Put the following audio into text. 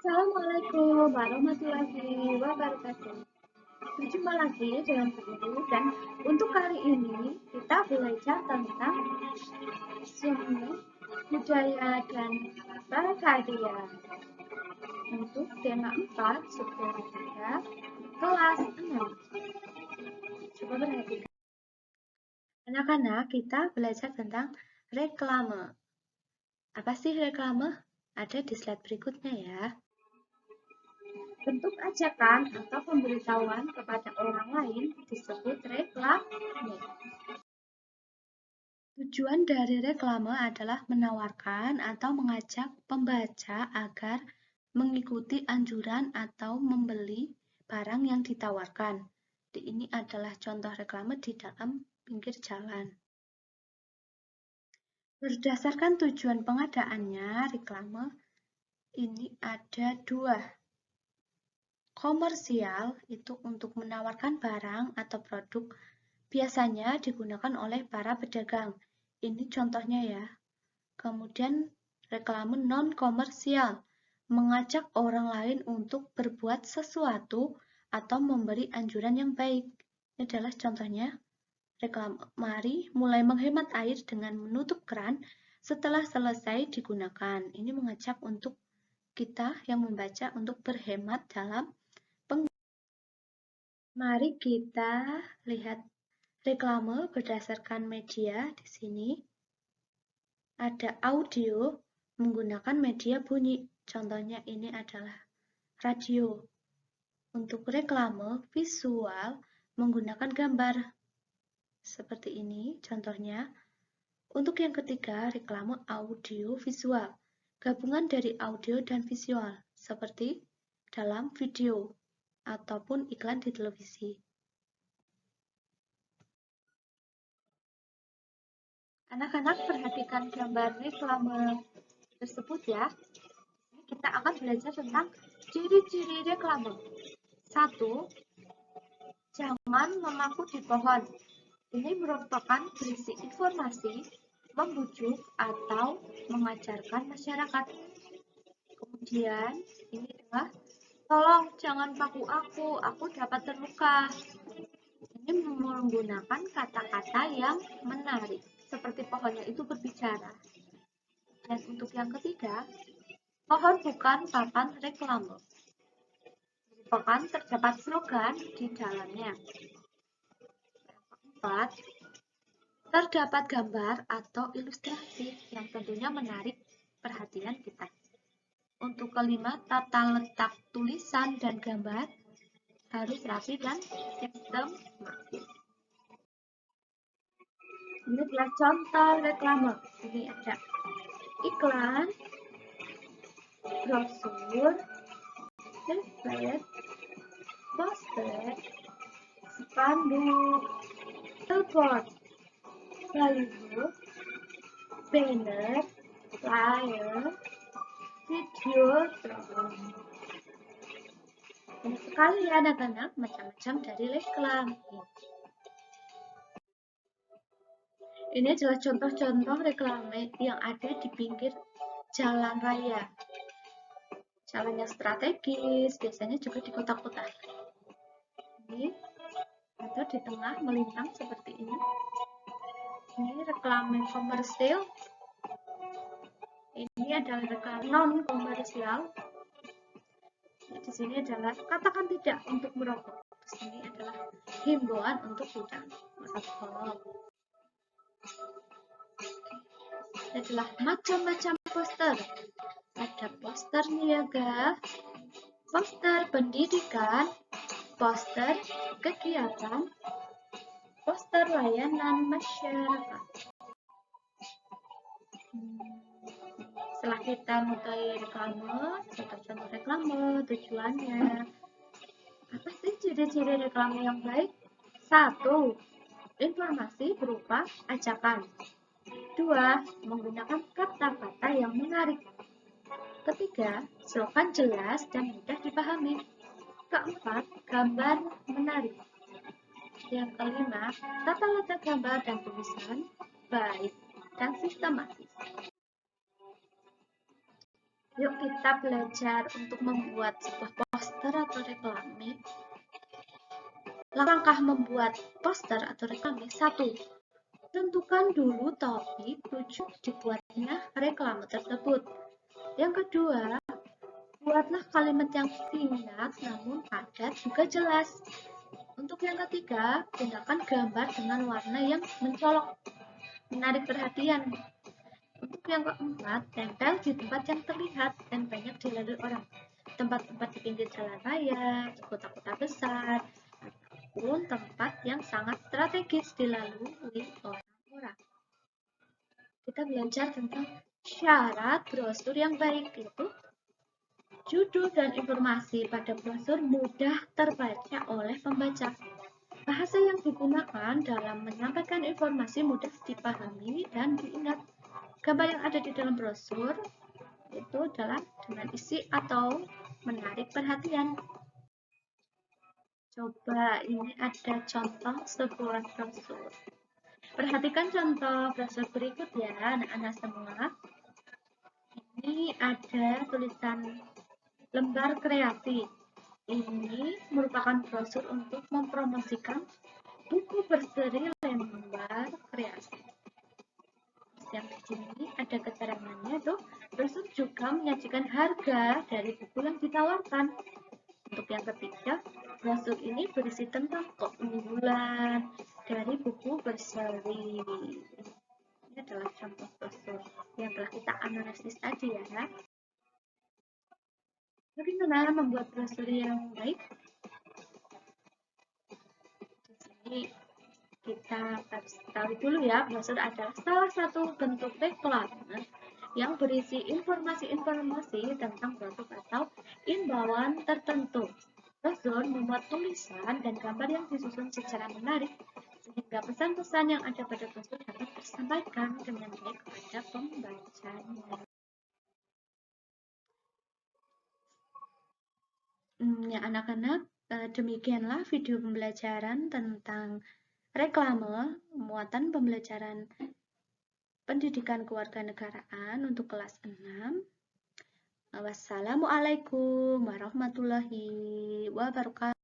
Assalamualaikum warahmatullahi wabarakatuh. Berjumpa lagi dengan Guru dan untuk kali ini kita belajar tentang seni budaya dan berkarya. Untuk tema 4 subtema 3 kelas 6. Coba perhatikan. Anak-anak, kita belajar tentang reklame. Apa sih reklame? Ada di slide berikutnya ya. Bentuk ajakan atau pemberitahuan kepada orang lain disebut reklame. Tujuan dari reklame adalah menawarkan atau mengajak pembaca agar mengikuti anjuran atau membeli barang yang ditawarkan. Ini adalah contoh reklame di dalam pinggir jalan. Berdasarkan tujuan pengadaannya, reklame ini ada dua. Komersial itu untuk menawarkan barang atau produk, biasanya digunakan oleh para pedagang. Ini contohnya ya. Kemudian reklame non-komersial, mengajak orang lain untuk berbuat sesuatu atau memberi anjuran yang baik. Ini adalah contohnya. Reklame, mari mulai menghemat air dengan menutup keran setelah selesai digunakan. Ini mengajak untuk kita yang membaca untuk berhemat dalam Mari kita lihat reklame berdasarkan media di sini. Ada audio menggunakan media bunyi. Contohnya ini adalah radio. Untuk reklame visual menggunakan gambar. Seperti ini contohnya. Untuk yang ketiga, reklame audio visual. Gabungan dari audio dan visual, seperti dalam video ataupun iklan di televisi. Anak-anak perhatikan gambar reklame tersebut ya. Kita akan belajar tentang ciri-ciri reklame. 1. Jangan memaku di pohon. Ini merupakan berisi informasi, membujuk, atau mengajarkan masyarakat. Kemudian, ini adalah tolong jangan paku aku dapat terluka. Ini menggunakan kata-kata yang menarik, seperti pohonnya itu berbicara. Dan untuk yang ketiga, pohon bukan papan reklame. Merupakan terdapat slogan di dalamnya. Yang keempat, terdapat gambar atau ilustrasi yang tentunya menarik perhatian kita. Untuk kelima, tata letak tulisan dan gambar harus rapi dan sistematis. Ini adalah contoh reklame. Ini ada iklan, brosur, leaflet, poster, spanduk, billboard, baliho, banner, flyer, video, program. Banyak sekali ya anak-anak macam-macam dari reklame. Ini adalah contoh-contoh reklame yang ada di pinggir jalan raya. Jalannya strategis, biasanya juga di kota-kota. Ini atau di tengah melintang seperti ini. Ini reklame komersial. Ini adalah reklame non-komersial. Di sini adalah katakan tidak untuk merokok. Di sini adalah himbauan untuk tidak merokok. Ini adalah macam-macam poster. Ada poster niaga, poster pendidikan, poster kegiatan, poster layanan masyarakat. Setelah kita mengetahui reklame, contoh-contoh reklame, tujuannya. Apa sih ciri-ciri reklame yang baik? 1. Informasi berupa ajakan. 2. Menggunakan kata-kata yang menarik. Ketiga, slogan jelas dan mudah dipahami. Keempat, gambar menarik. Yang kelima, tata letak gambar dan tulisan baik dan sistematis. Yuk kita belajar untuk membuat sebuah poster atau reklame. Langkah membuat poster atau reklame. 1. Tentukan dulu topik tujuan dibuatnya reklame tersebut. Yang kedua, buatlah kalimat yang singkat namun padat juga jelas. Untuk yang ketiga, gunakan gambar dengan warna yang mencolok, menarik perhatian. Untuk yang keempat, tempel di tempat yang terlihat dan banyak dilalui orang. Tempat-tempat di pinggir jalan raya, di kota-kota besar, ataupun tempat yang sangat strategis dilalui orang-orang. Kita belajar tentang syarat brosur yang baik, yaitu judul dan informasi pada brosur mudah terbaca oleh pembaca. Bahasa yang digunakan dalam menyampaikan informasi mudah dipahami dan diingat. Gambar yang ada di dalam brosur itu adalah dengan isi atau menarik perhatian. Coba ini ada contoh sebuah brosur. Perhatikan contoh brosur berikut ya anak-anak semua. Ini ada tulisan lembar kreasi. Ini merupakan brosur untuk mempromosikan buku berseri lembar kreasi. Yang di sini ada keterangannya tuh. Brosur juga menyajikan harga dari buku yang ditawarkan. Untuk yang ketiga, brosur ini berisi tentang keunggulan dari buku berseri. Ini adalah contoh brosur yang telah kita analisis tadi ya. Bagaimana membuat brosur yang baik? Di sini kita harus tahu dulu ya, brosur adalah salah satu bentuk reklame yang berisi informasi-informasi tentang produk atau imbauan tertentu. Brosur memuat tulisan dan gambar yang disusun secara menarik, sehingga pesan-pesan yang ada pada brosur dapat tersampaikan dengan baik kepada pembacanya. Ya anak-anak, demikianlah video pembelajaran tentang reklame, muatan pembelajaran pendidikan kewarganegaraan untuk kelas 6. Wassalamualaikum warahmatullahi wabarakatuh.